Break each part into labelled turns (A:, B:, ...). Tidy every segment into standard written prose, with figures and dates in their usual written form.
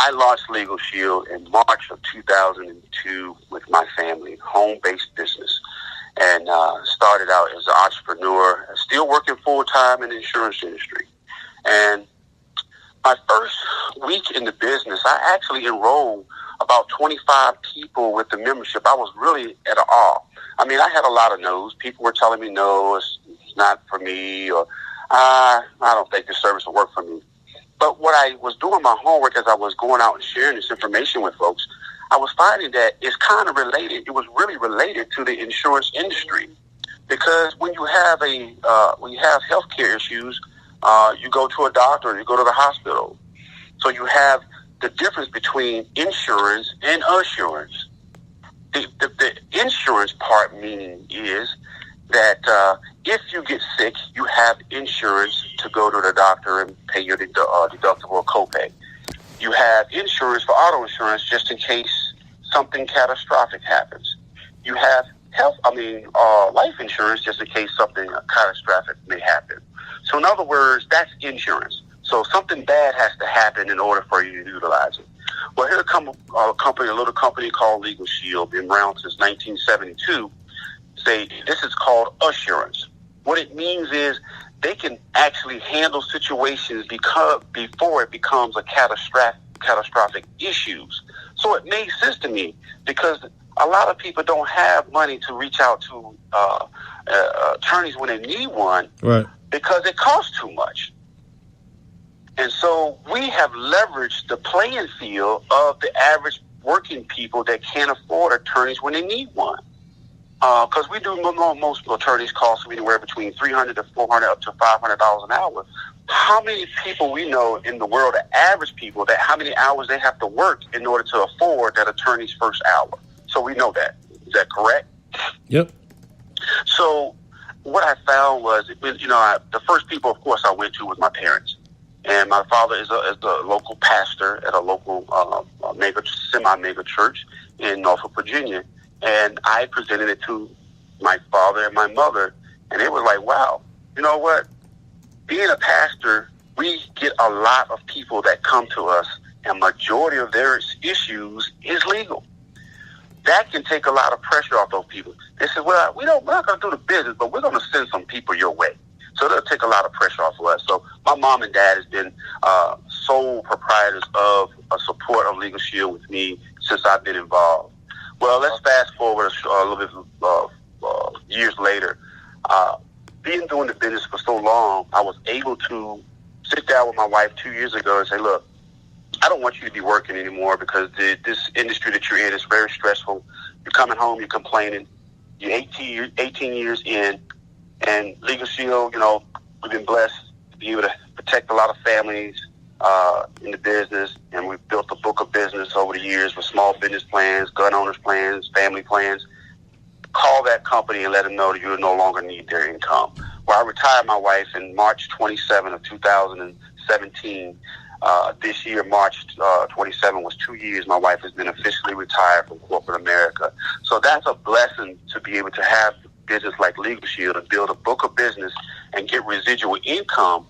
A: I launched Legal Shield in March of 2002 with my family, home-based business, and started out as an entrepreneur, still working full-time in the insurance industry. And my first week in the business, I actually enrolled about 25 people with the membership. I was really at awe. I mean, I had a lot of no's. People were telling me, no, it's not for me, or I don't think this service will work for me. But what I was doing my homework as I was going out and sharing this information with folks, I was finding that it's kind of related. It was really related to the insurance industry, because when you have healthcare issues, you go to a doctor, you go to the hospital. So you have the difference between insurance and assurance. The insurance part meaning is that if you get sick, you have insurance to go to the doctor and pay your deductible or copay. You have insurance for auto insurance just in case something catastrophic happens. You have life insurance just in case something catastrophic may happen. So in other words, that's insurance. So something bad has to happen in order for you to utilize it. Well, here comes a little company called Legal Shield, been around since 1972. Say this is called assurance. What it means is they can actually handle situations before it becomes a catastrophic issues. So it made sense to me, because a lot of people don't have money to reach out to attorneys when they need one, right? Because it costs too much. And so we have leveraged the playing field of the average working people that can't afford attorneys when they need one. Because we do most attorneys cost anywhere between $300 to $400 up to $500 an hour. How many people we know in the world, the average people, that how many hours they have to work in order to afford that attorney's first hour? So we know that. Is that correct?
B: Yep.
A: So what I found was, the first people, of course, I went to was my parents. And my father is a local pastor at a local semi-mega church in Norfolk, Virginia. And I presented it to my father and my mother, and it was like, wow, you know what? Being a pastor, we get a lot of people that come to us, and majority of their issues is legal. That can take a lot of pressure off those people. They said, well, we're not going to do the business, but we're going to send some people your way. So they'll take a lot of pressure off of us. So my mom and dad has been sole proprietors of a support of Legal Shield with me since I've been involved. Well, let's fast forward a little bit years later. Being doing the business for so long, I was able to sit down with my wife 2 years ago and say, look, I don't want you to be working anymore, because this industry that you're in is very stressful. You're coming home, you're complaining. You're 18 years in, and Legal Shield, we've been blessed to be able to protect a lot of families in the business, and we've built a book of business over the years with small business plans, gun owners plans, family plans. Call that company and let them know that you no longer need their income. Well, I retired my wife in March 27 of 2017. This year, March 27 was 2 years. My wife has been officially retired from corporate America. So that's a blessing to be able to have business like Legal Shield and build a book of business and get residual income.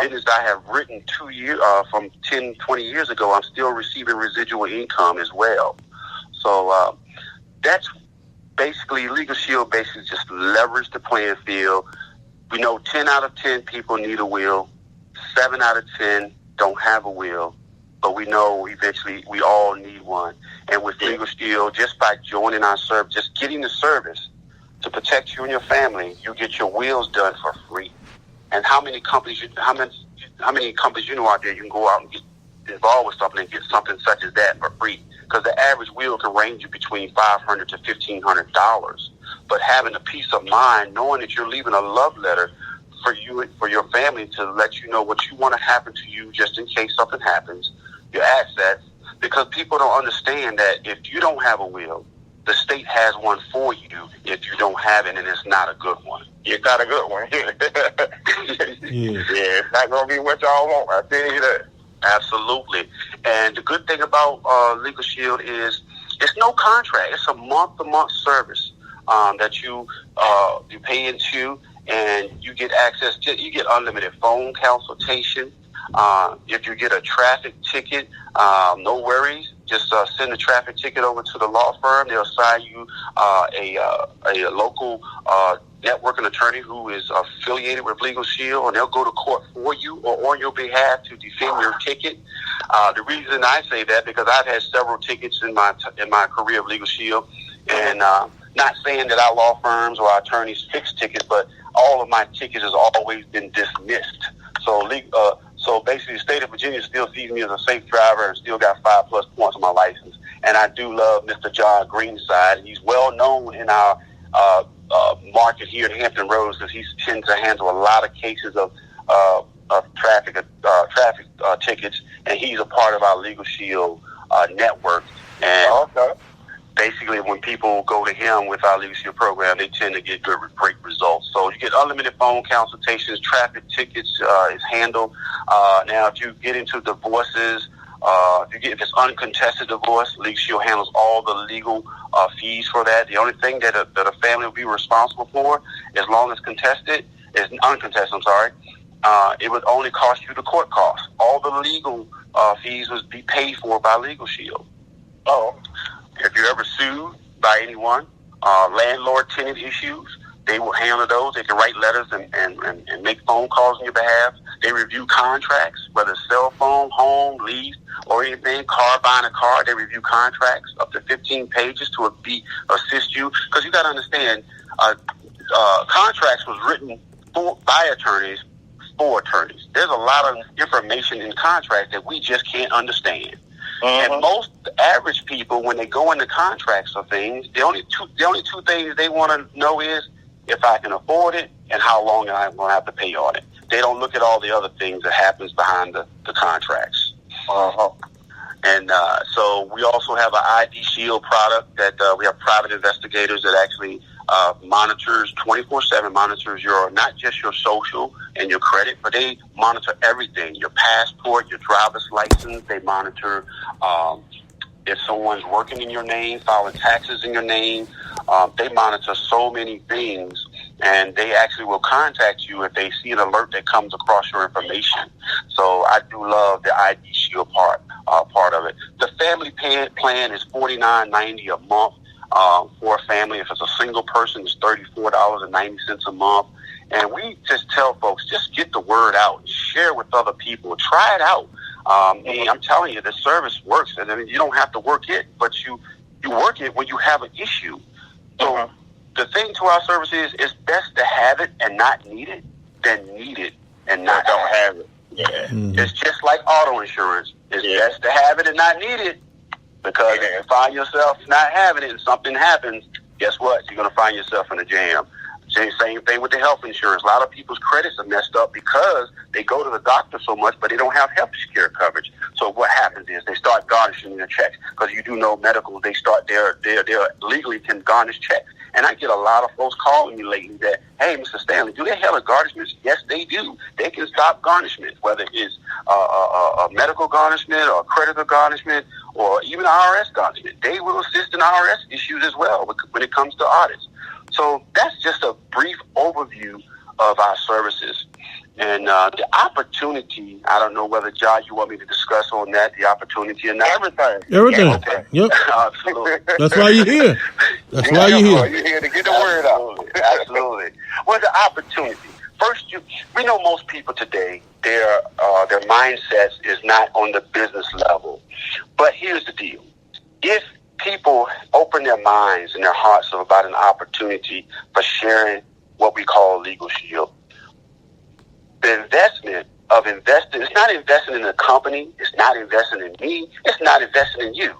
A: Business I have written 2 years from 10, 20 years ago, I'm still receiving residual income as well. So that's basically Legal Shield. Basically, just leverage the playing field. We know 10 out of 10 people need a will. 7 out of 10 don't have a will, but we know eventually we all need one. And with Legal Shield, just by joining our service, just getting the service to protect you and your family, you get your wills done for free. And how many companies you know out there you can go out and get involved with something and get something such as that for free? Because the average will can range between $500 to $1,500. But having a peace of mind, knowing that you're leaving a love letter for you, for your family, to let you know what you want to happen to you just in case something happens, your assets, because people don't understand that if you don't have a will, the state has one for you if you don't have it, and it's not a good one. It's not a good one. Yeah, it's not going to be what y'all want. I tell you that. Absolutely. And the good thing about Legal Shield is it's no contract. It's a month-to-month service that you pay into, and you get access to, you get unlimited phone consultation. If you get a traffic ticket, no worries. Just send the traffic ticket over to the law firm. They'll assign you a local networking attorney who is affiliated with Legal Shield, and they'll go to court for you or on your behalf to defend your ticket. The reason I say that because I've had several tickets in my career of Legal Shield, and not saying that our law firms or our attorneys fix tickets, but all of my tickets has always been dismissed. So basically, the state of Virginia still sees me as a safe driver and still got 5+ points on my license. And I do love Mr. John Greenside. He's well known in our market here in Hampton Roads because he tends to handle a lot of cases of traffic tickets, and he's a part of our Legal Shield network. And basically, when people go to him with our Legal Shield program, they tend to get great results. So you get unlimited phone consultations, traffic tickets is handled. Now, if you get into divorces, if it's uncontested divorce, Legal Shield handles all the legal fees for that. The only thing that a family will be responsible for, as long as uncontested, it would only cost you the court costs. All the legal fees would be paid for by Legal Shield. If you're ever sued by anyone, landlord-tenant issues, they will handle those. They can write letters and make phone calls on your behalf. They review contracts, whether it's cell phone, home, lease, or anything, buying a car. They review contracts up to 15 pages to assist you. Because you got to understand, contracts was written by attorneys for attorneys. There's a lot of information in contracts that we just can't understand. And most average people, when they go into contracts or things, the only two things they want to know is if I can afford it and how long I'm going to have to pay on it. They don't look at all the other things that happens behind the contracts. And so we also have an ID Shield product that we have private investigators that actually monitors 24/7, monitors not just your social and your credit, but they monitor everything, your passport, your driver's license. They monitor if someone's working in your name, filing taxes in your name. They monitor so many things, and they actually will contact you if they see an alert that comes across your information. So I do love the ID Shield part of it. The family plan is $49.90 a month for a family. If it's a single person, it's $34.90 a month. And we just tell folks, just get the word out and share with other people. Try it out. I'm telling you, the service works. And I mean, you don't have to work it, but you work it when you have an issue. So the thing to our service is, it's best to have it and not need it than need it and not don't have it. It's just like auto insurance. It's best to have it and not need it, because if you find yourself not having it and something happens, guess what? You're going to find yourself in a jam. Same thing with the health insurance. A lot of people's credits are messed up because they go to the doctor so much, but they don't have health care coverage. So what happens is they start garnishing their checks, because you do know medical, they legally can garnish checks. And I get a lot of folks calling me lately that, hey, Mr. Stanley, do they have garnishments? Yes, they do. They can stop garnishment, whether it's a medical garnishment or a creditor garnishment or even IRS garnishment. They will assist in IRS issues as well when it comes to audits. So that's just a brief overview of our services. And the opportunity, I don't know whether, John, you want me to discuss on that, the opportunity or not?
B: Everything.
A: Okay.
B: Yep.
A: Absolutely.
B: That's why you're here. That's why you're here.
A: You're here to get the word out. Absolutely. Well, the opportunity. First, we know most people today, their mindsets is not on the business level. But here's the deal. If people open their minds and their hearts about an opportunity for sharing what we call Legal Shield, the investment of investing, it's not investing in a company, it's not investing in me, it's not investing in you.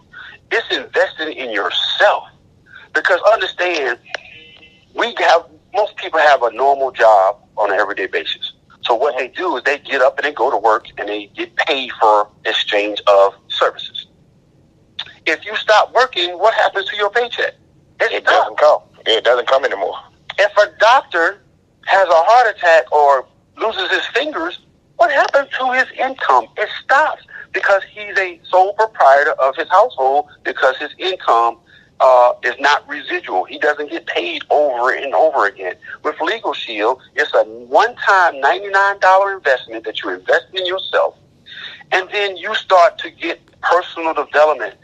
A: It's investing in yourself. Because understand, most people have a normal job on an everyday basis. So what they do is they get up and they go to work and they get paid for exchange of services. If you stop working, what happens to your paycheck? It doesn't come. It doesn't come anymore. If a doctor has a heart attack or loses his fingers, what happens to his income? It stops, because he's a sole proprietor of his household, because his income is not residual. He doesn't get paid over and over again. With Legal Shield, it's a one-time $99 investment that you invest in yourself, and then you start to get personal development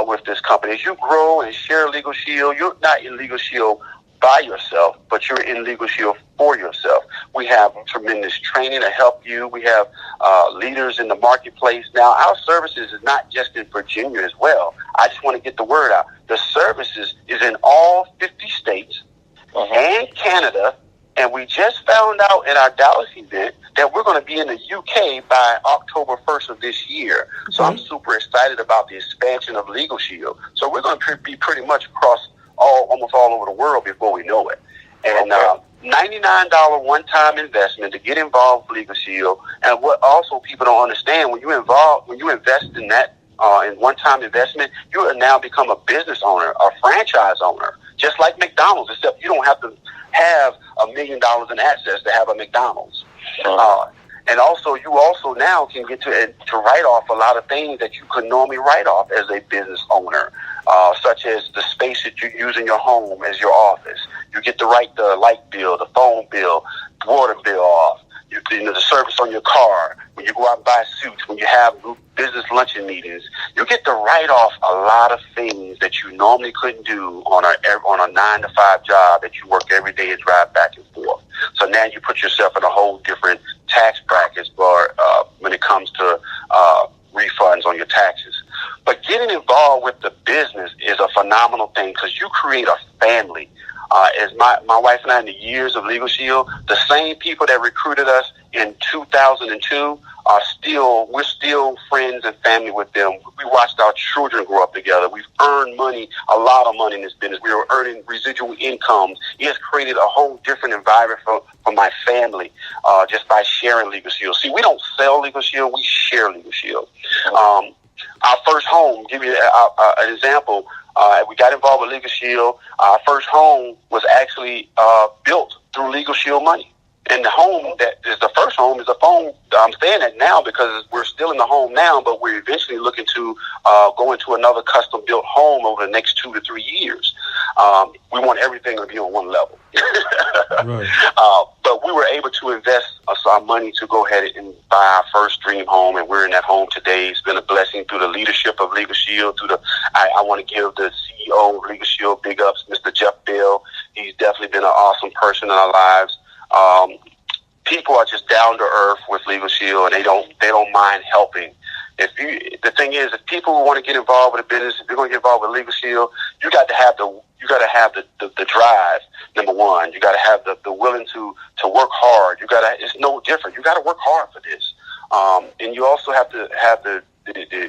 A: with this company. As you grow and share Legal Shield, you're not in Legal Shield by yourself, but you're in Legal Shield for yourself. We have tremendous training to help you. We have leaders in the marketplace. Now, our services is not just in Virginia as well. I just want to get the word out. The services is in all 50 states and Canada, and we just found out at our Dallas event that we're going to be in the UK by October 1st of this year. So I'm super excited about the expansion of Legal Shield. So we're going to be pretty much across almost all over the world before we know it. And $99 one-time investment to get involved with Legal Shield. And what also people don't understand, when you invest in that in one-time investment, you will now become a business owner, a franchise owner, just like McDonald's, except you don't have to have $1 million in assets to have a McDonald's. And also, you also now can get to write off a lot of things that you could normally write off as a business owner, such as the space that you use in your home as your office. You get to write the light bill, the phone bill, water bill off. You know, the service on your car, when you go out and buy suits, when you have business luncheon meetings, you get to write off a lot of things that you normally couldn't do on a 9-to-5 job that you work every day and drive back and forth. So now you put yourself in a whole different tax bracket for when it comes to refunds on your taxes. But getting involved with the business is a phenomenal thing because you create a family. As my wife and I, in the years of Legal Shield, the same people that recruited us in 2002 we're still friends and family with them. We watched our children grow up together. We've earned money, a lot of money in this business. We were earning residual incomes. It has created a whole different environment for my family just by sharing Legal Shield. See, we don't sell Legal Shield, we share Legal Shield. Our first home, give you an example, we got involved with Legal Shield. Our first home was actually built through Legal Shield money. And the home that is the first home is a home I'm staying at now because we're still in the home now, but we're eventually looking to go into another custom-built home over the next 2 to 3 years. We want everything to be on one level.
B: Right.
A: But we were able to invest our money to go ahead and buy our first dream home, and we're in that home today. It's been a blessing through the leadership of Legal Shield. I want to give the CEO of Legal Shield big ups, Mr. Jeff Bell. He's definitely been an awesome person in our lives. People are just down to earth with Legal Shield, and they don't mind helping. The thing is, if people want to get involved with a business, if you're going to get involved with Legal Shield, you got to have the drive. Number one, you got to have the willing to work hard. It's no different. You got to work hard for this, and you also have to have the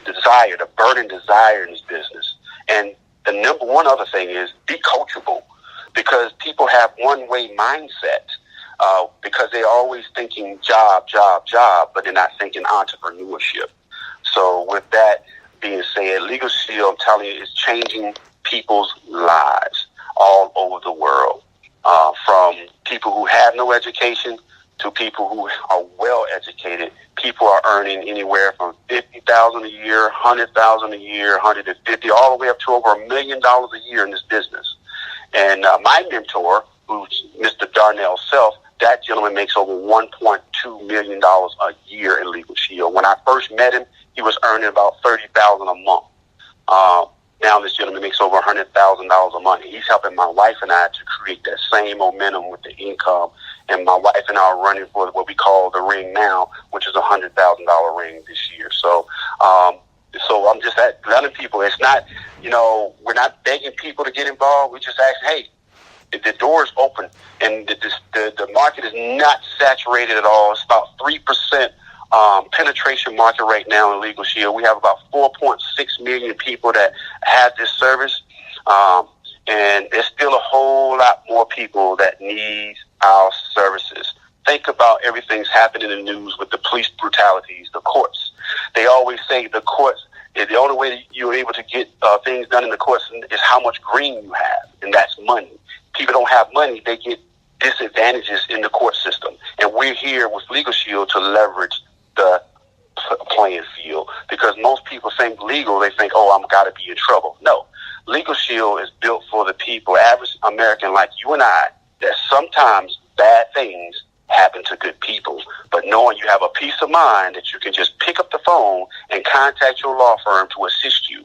A: desire, the burning desire in this business. And the number one other thing is be coachable, because people have one-way mindset. Because they're always thinking job, but they're not thinking entrepreneurship. So with that being said, Legal Shield, I'm telling you, is changing people's lives all over the world. From people who have no education to people who are well educated. People are earning anywhere from $50,000 a year, $100,000 a year, $150,000, all the way up to over $1 million a year in this business. And my mentor, who's Mr. Darnell Self, that gentleman makes over $1.2 million a year in Legal Shield. When I first met him, he was earning about $30,000 a month. Now this gentleman makes over $100,000 a month. He's helping my wife and I to create that same momentum with the income. And my wife and I are running for what we call the ring now, which is a $100,000 ring this year. So I'm just letting people. It's not, we're not begging people to get involved. We just ask, hey, the door is open, and the market is not saturated at all. It's about 3% penetration market right now in Legal Shield. We have about 4.6 million people that have this service, and there's still a whole lot more people that need our services. Think about everything's happening in the news with the police brutalities, the courts. They always say the courts, the only way that you're able to get things done in the courts is how much green you have, and that's money. People don't have money, they get disadvantages in the court system. And we're here with Legal Shield to leverage the playing field, because most people think legal, they think, oh, I'm got to be in trouble. No, Legal Shield is built for the people, average American like you and I, that sometimes bad things happen to good people. But knowing you have a peace of mind that you can just pick up the phone and contact your law firm to assist you